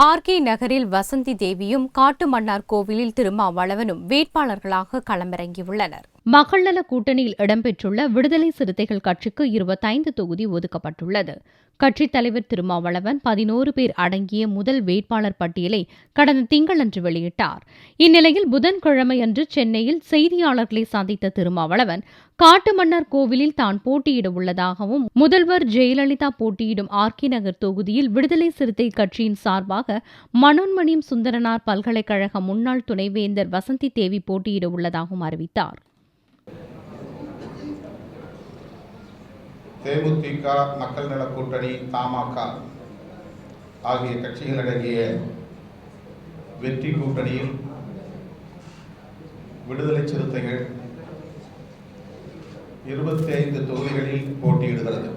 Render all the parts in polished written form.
RK. நகரில் வசந்தி தேவியும் காட்டுமன்னார் கோவிலில் திருமாவளவனும் வேட்பாளர்களாக களமிறங்கியுள்ளனர். மக்கள் நல கூட்டணியில் இடம்பெற்றுள்ள விடுதலை சிறுத்தைகள் கட்சிக்கு 25 தொகுதி ஒதுக்கப்பட்டுள்ளது. கட்சித் தலைவர் திருமாவளவன் 11 பேர் அடங்கிய முதல் வேட்பாளர் பட்டியலை கடந்த திங்களன்று வெளியிட்டார். இந்நிலையில் புதன்கிழமையன்று சென்னையில் செய்தியாளர்களை சந்தித்த திருமாவளவன் காட்டுமன்னார் கோவிலில் தான் போட்டியிட உள்ளதாகவும், முதல்வர் ஜெயலலிதா போட்டியிடும் ஆர்.கே. நகர் தொகுதியில் விடுதலை சிறுத்தை கட்சியின் சார்பாக மனோன்மணியம் சுந்தரனார் பல்கலைக்கழக முன்னாள் துணைவேந்தர் வசந்தி தேவி போட்டியிட உள்ளதாகவும் அறிவித்தார். தேமுதிக, மக்கள் நல கூட்டணி, தமாக ஆகிய கட்சிகளடங்கிய வெற்றி கூட்டணியில் விடுதலை சிறுத்தைகள் 25 தொகுதிகளில் போட்டியிடுகிறது.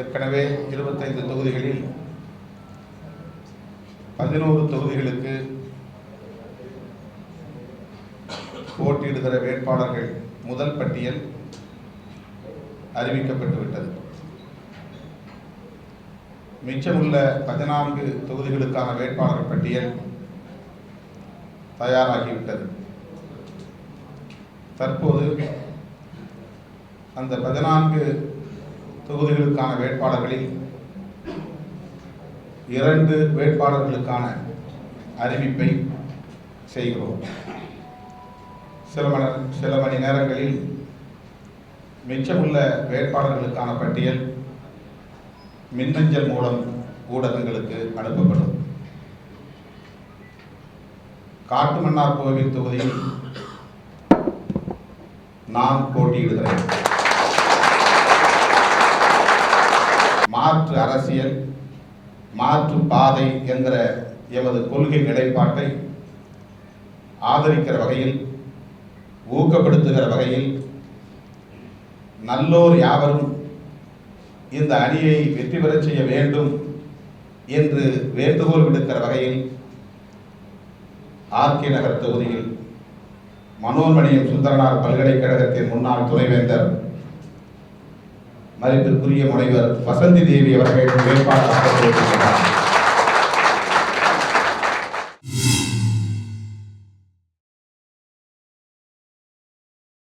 ஏற்கனவே 25 தொகுதிகளில் 11 தொகுதிகளுக்கு போட்டியிடுகிற வேட்பாளர்கள் முதல் பட்டியல் அறிவிக்கப்பட்டுவிட்டது. மிச்சமுள்ள 14 தொகுதிகளுக்கான வேட்பாளர் பட்டியல் தயாராகிவிட்டது. தற்போது அந்த 14 தொகுதிகளுக்கான வேட்பாளர்களில் 2 வேட்பாளர்களுக்கான அறிவிப்பை செய்கிறோம். சில மணி நேரங்களில் மிச்சமுள்ள வேட்பாளர்களுக்கான பட்டியல் மின்னஞ்சல் மூலம் ஊடகங்களுக்கு அனுப்பப்படும். காட்டுமன்னார் கோவில் தொகுதியில் நான் போட்டியிடுகிறேன். மாற்று அரசியல், மாற்று பாதை என்கிற எமது கொள்கை நிலைப்பாட்டை ஆதரிக்கிற வகையில், ஊக்கப்படுத்துகிற வகையில், நல்லோர் யாவரும் இந்த அணியை வெற்றி பெறச் செய்ய வேண்டும் என்று வேண்டுகோள் விடுக்கிற வகையில் ஆர்.கே. நகர் தொகுதியில் மனோன்மணியம் சுந்தரனார் பல்கலைக்கழகத்தின் முன்னாள் துணைவேந்தர் மதிப்பிற்குரிய முனைவர் வசந்தி தேவி அவர்கள் வேட்பாளராக